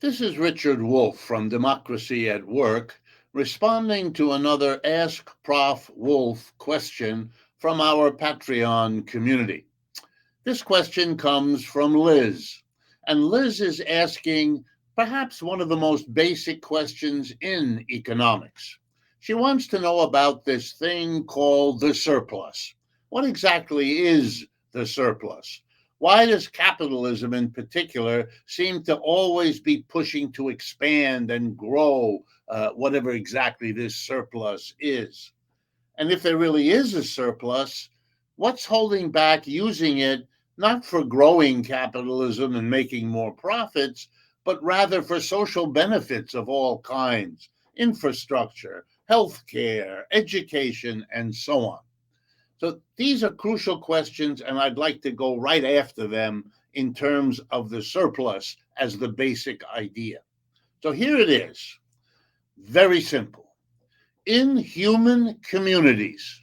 This is Richard Wolff from Democracy at Work, responding to another Ask Prof. Wolff question from our Patreon community. This question comes from Liz, and Liz is asking perhaps one of the most basic questions in economics. She wants to know about this thing called the surplus. What exactly is the surplus? Why does capitalism in particular seem to always be pushing to expand and grow whatever exactly this surplus is? And if there really is a surplus, what's holding back using it not for growing capitalism and making more profits, but rather for social benefits of all kinds, infrastructure, healthcare, education, and so on? So these are crucial questions, and I'd like to go right after them in terms of the surplus as the basic idea. So here it is, very simple. In human communities,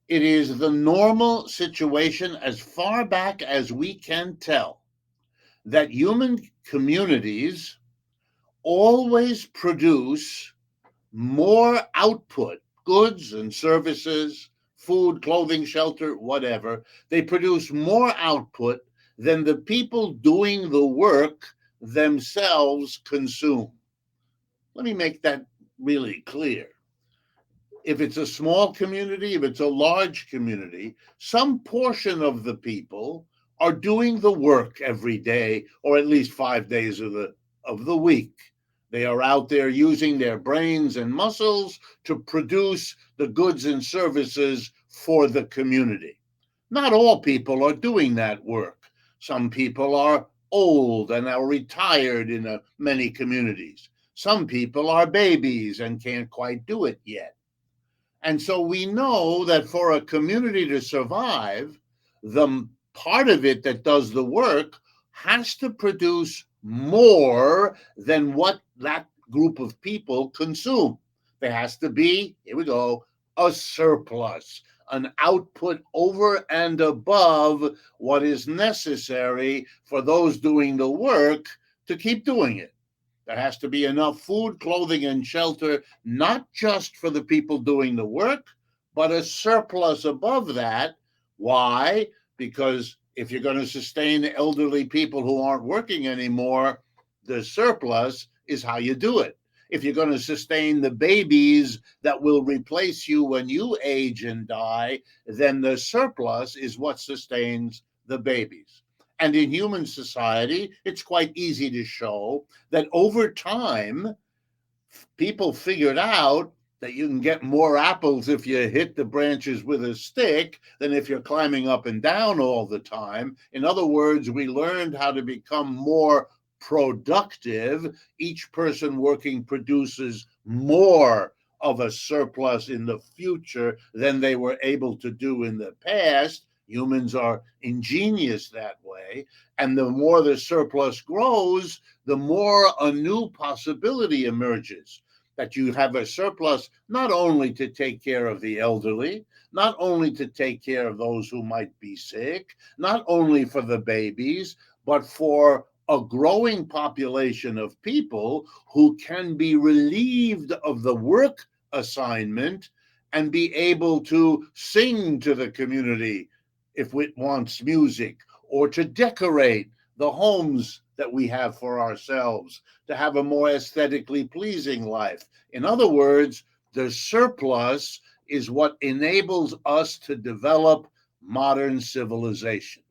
it is the normal situation, as far back as we can tell, that human communities always produce more output, goods and services, food, clothing, shelter, whatever. They produce more output than the people doing the work themselves consume. Let me make that really clear. If it's a small community, if it's a large community, some portion of the people are doing the work every day, or at least 5 days of the week. They are out there using their brains and muscles to produce the goods and services for the community. Not all people are doing that work. Some people are old and are retired in many communities. Some people are babies and can't quite do it yet. And so we know that for a community to survive, the part of it that does the work has to produce more than what that group of people consume. There has to be, here we go, a surplus, an output over and above what is necessary for those doing the work to keep doing it. There has to be enough food, clothing, and shelter, not just for the people doing the work, but a surplus above that. Why? Because if you're going to sustain elderly people who aren't working anymore, the surplus is how you do it. If you're going to sustain the babies that will replace you when you age and die, then the surplus is what sustains the babies. And in human society, it's quite easy to show that over time, people figured out that you can get more apples if you hit the branches with a stick than if you're climbing up and down all the time. In other words, we learned how to become more productive. Each person working produces more of a surplus in the future than they were able to do in the past. Humans are ingenious that way. And the more the surplus grows, the more a new possibility emerges. That you have a surplus not only to take care of the elderly, not only to take care of those who might be sick, not only for the babies, but for a growing population of people who can be relieved of the work assignment and be able to sing to the community if it wants music, or to decorate the homes that we have for ourselves, to have a more aesthetically pleasing life. In other words, the surplus is what enables us to develop modern civilization.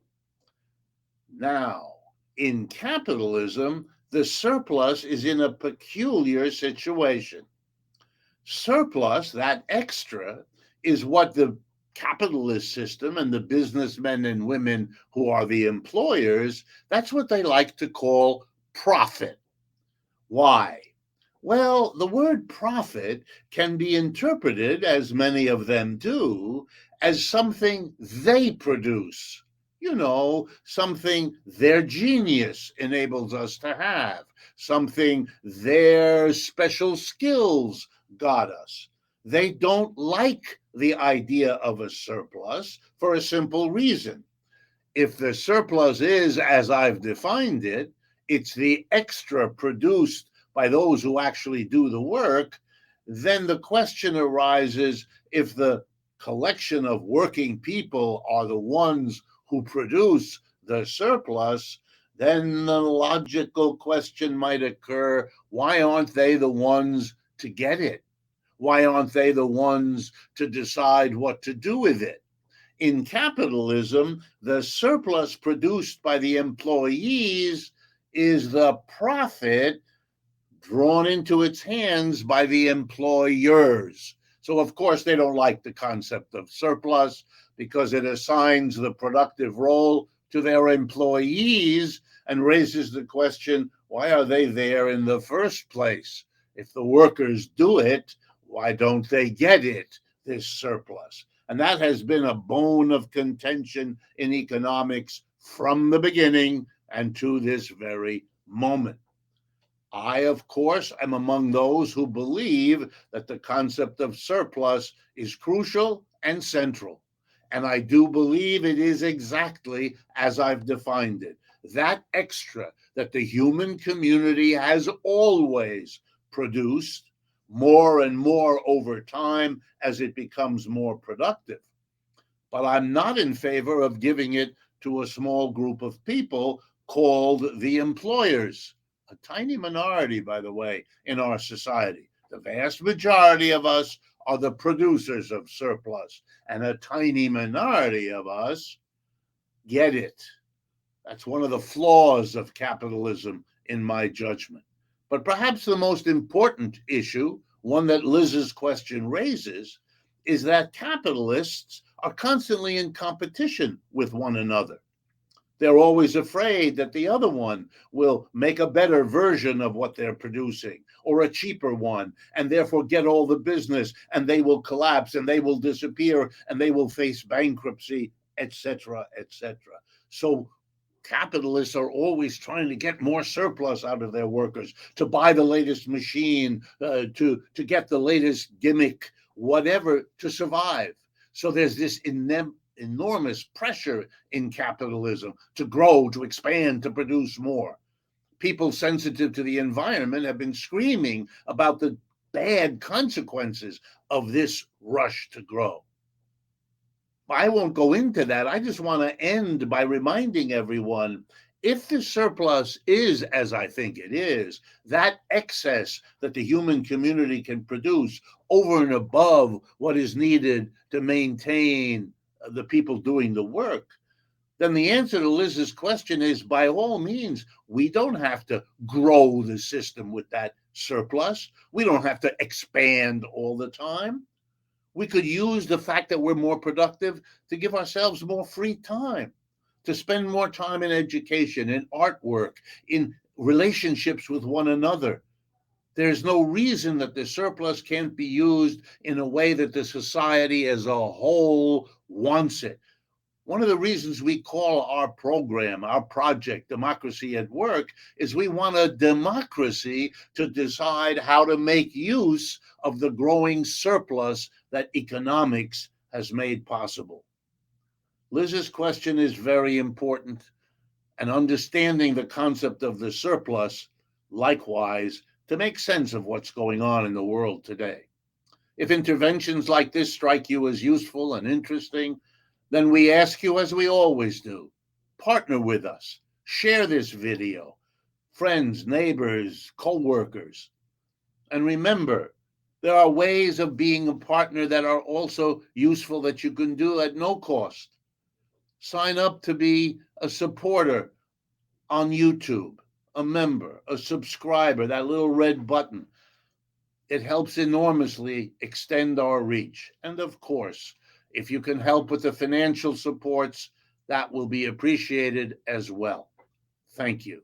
Now, in capitalism, the surplus is in a peculiar situation. Surplus, that extra, is what the capitalist system and the businessmen and women who are the employers, that's what they like to call profit. Why? Well, the word profit can be interpreted, as many of them do, as something they produce. Something their genius enables us to have, something their special skills got us. They don't like the idea of a surplus for a simple reason. If the surplus is, as I've defined it, it's the extra produced by those who actually do the work, then the question arises, if the collection of working people are the ones who produce the surplus, then the logical question might occur, why aren't they the ones to get it? Why aren't they the ones to decide what to do with it? In capitalism, the surplus produced by the employees is the profit drawn into its hands by the employers. So, of course, they don't like the concept of surplus because it assigns the productive role to their employees and raises the question, why are they there in the first place? If the workers do it, why don't they get it, this surplus? And that has been a bone of contention in economics from the beginning and to this very moment. I, of course, am among those who believe that the concept of surplus is crucial and central. And I do believe it is exactly as I've defined it. That extra that the human community has always produced more and more over time as it becomes more productive. But I'm not in favor of giving it to a small group of people called the employers. A tiny minority, by the way, in our society. The vast majority of us are the producers of surplus, and a tiny minority of us get it. That's one of the flaws of capitalism, in my judgment. But perhaps the most important issue, one that Liz's question raises, is that capitalists are constantly in competition with one another. They're always afraid that the other one will make a better version of what they're producing or a cheaper one, and therefore get all the business, and they will collapse and they will disappear and they will face bankruptcy, etc., etc. So capitalists are always trying to get more surplus out of their workers, to buy the latest machine, to get the latest gimmick, whatever, to survive. So there's this enormous pressure in capitalism to grow, to expand, to produce more. People sensitive to the environment have been screaming about the bad consequences of this rush to grow. I won't go into that. I just want to end by reminding everyone, if the surplus is, as I think it is, that excess that the human community can produce over and above what is needed to maintain the people doing the work, then the answer to Liz's question is, by all means, we don't have to grow the system with that surplus. We don't have to expand all the time. We could use the fact that we're more productive to give ourselves more free time, to spend more time in education, in artwork, in relationships with one another. There's no reason that the surplus can't be used in a way that the society as a whole wants it. One of the reasons we call our program, our project, Democracy at Work, is we want a democracy to decide how to make use of the growing surplus that economics has made possible. Liz's question is very important, and understanding the concept of the surplus, likewise, to make sense of what's going on in the world today. If interventions like this strike you as useful and interesting, then we ask you, as we always do, partner with us, share this video, friends, neighbors, co-workers. And remember, there are ways of being a partner that are also useful that you can do at no cost. Sign up to be a supporter on YouTube, a member, a subscriber, that little red button. It helps enormously extend our reach. And of course, if you can help with the financial supports, that will be appreciated as well. Thank you.